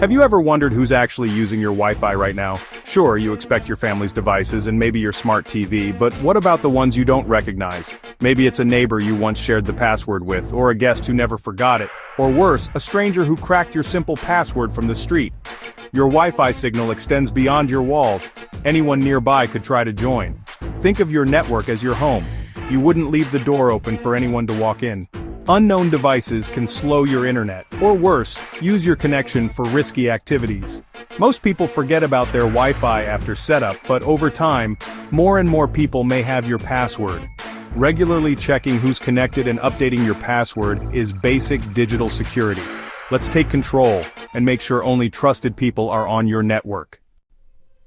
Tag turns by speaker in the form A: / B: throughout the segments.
A: Have you ever wondered who's actually using your Wi-Fi right now? Sure, you expect your family's devices and maybe your smart TV, but what about the ones you don't recognize? Maybe it's a neighbor you once shared the password with, or a guest who never forgot it, or worse, a stranger who cracked your simple password from the street. Your Wi-Fi signal extends beyond your walls. Anyone nearby could try to join. Think of your network as your home. You wouldn't leave the door open for anyone to walk in. Unknown devices can slow your internet, or worse, use your connection for risky activities. Most people forget about their Wi-Fi after setup, but over time, more and more people may have your password. Regularly checking who's connected and updating your password is basic digital security. Let's take control and make sure only trusted people are on your network.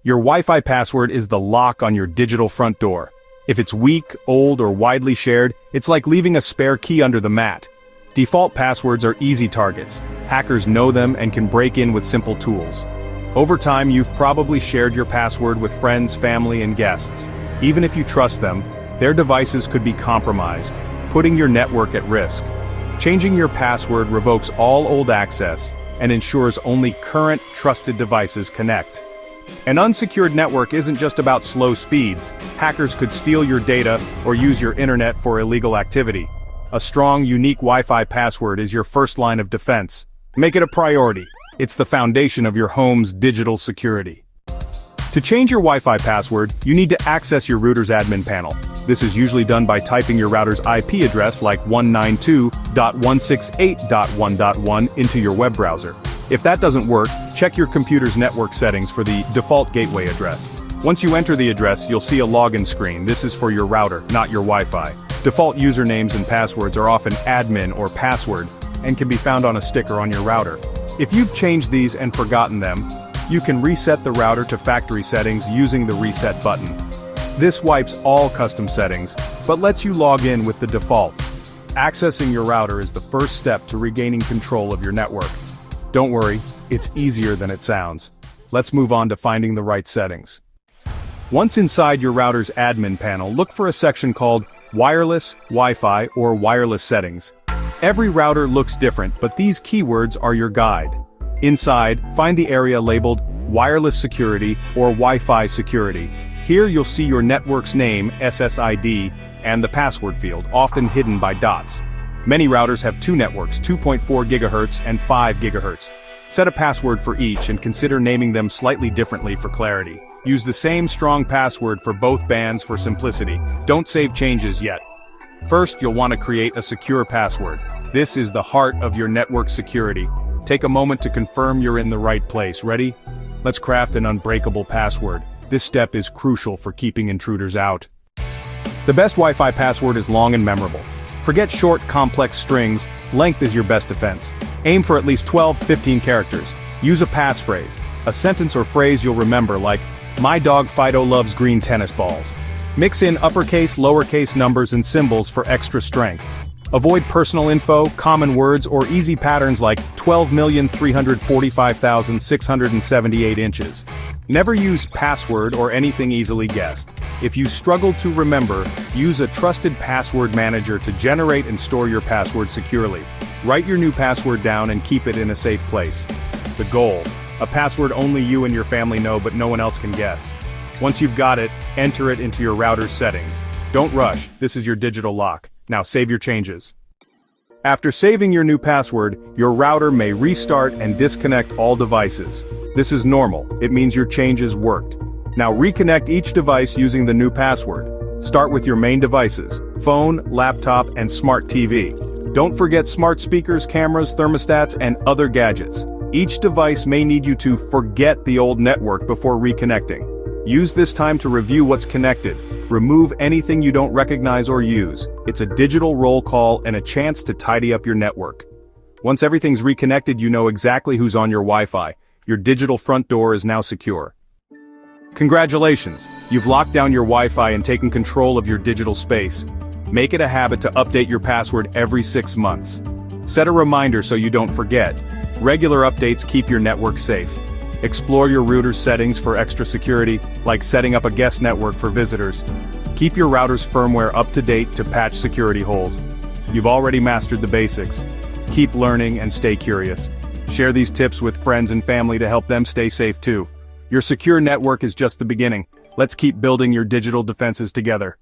A: Your Wi-Fi password is the lock on your digital front door. If it's weak, old, or widely shared, it's like leaving a spare key under the mat. Default passwords are easy targets. Hackers know them and can break in with simple tools. Over time, you've probably shared your password with friends, family, and guests. Even if you trust them, their devices could be compromised, putting your network at risk. Changing your password revokes all old access and ensures only current, trusted devices connect. An unsecured network isn't just about slow speeds. Hackers could steal your data or use your internet for illegal activity. A strong, unique Wi-Fi password is your first line of defense. Make it a priority. It's the foundation of your home's digital security. To change your Wi-Fi password, you need to access your router's admin panel. This is usually done by typing your router's IP address like 192.168.1.1 into your web browser. If that doesn't work, check your computer's network settings for the default gateway address. Once you enter the address, you'll see a login screen. This is for your router, not your Wi-Fi. Default usernames and passwords are often admin or password, and can be found on a sticker on your router. If you've changed these and forgotten them, you can reset the router to factory settings using the reset button. This wipes all custom settings, but lets you log in with the defaults. Accessing your router is the first step to regaining control of your network. Don't worry, it's easier than it sounds. Let's move on to finding the right settings. Once inside your router's admin panel, look for a section called Wireless, Wi-Fi, or Wireless Settings. Every router looks different, but these keywords are your guide. Inside, find the area labeled Wireless Security or Wi-Fi Security. Here you'll see your network's name, SSID, and the password field, often hidden by dots. Many routers have two networks, 2.4 GHz and 5 GHz. Set a password for each and consider naming them slightly differently for clarity. Use the same strong password for both bands for simplicity. Don't save changes yet. First, you'll want to create a secure password. This is the heart of your network security. Take a moment to confirm you're in the right place. Ready? Let's craft an unbreakable password. This step is crucial for keeping intruders out. The best Wi-Fi password is long and memorable. Forget short, complex strings. Length is your best defense. Aim for at least 12-15 characters. Use a passphrase, a sentence or phrase you'll remember like, "My dog Fido loves green tennis balls." Mix in uppercase, lowercase numbers and symbols for extra strength. Avoid personal info, common words, or easy patterns like 12,345,678 inches. Never use password or anything easily guessed. If you struggle to remember, use a trusted password manager to generate and store your password securely. Write your new password down and keep it in a safe place. The goal: a password only you and your family know but no one else can guess. Once you've got it, enter it into your router's settings. Don't rush, this is your digital lock. Now save your changes. After saving your new password, your router may restart and disconnect all devices. This is normal, it means your changes worked. Now reconnect each device using the new password. Start with your main devices: phone, laptop, and smart TV. Don't forget smart speakers, cameras, thermostats, and other gadgets. Each device may need you to forget the old network before reconnecting. Use this time to review what's connected. Remove anything you don't recognize or use. It's a digital roll call and a chance to tidy up your network. Once everything's reconnected, you know exactly who's on your Wi-Fi. Your digital front door is now secure. Congratulations! You've locked down your Wi-Fi and taken control of your digital space. Make it a habit to update your password every 6 months. Set a reminder so you don't forget. Regular updates keep your network safe. Explore your router's settings for extra security, like setting up a guest network for visitors. Keep your router's firmware up to date to patch security holes. You've already mastered the basics. Keep learning and stay curious. Share these tips with friends and family to help them stay safe too. Your secure network is just the beginning. Let's keep building your digital defenses together.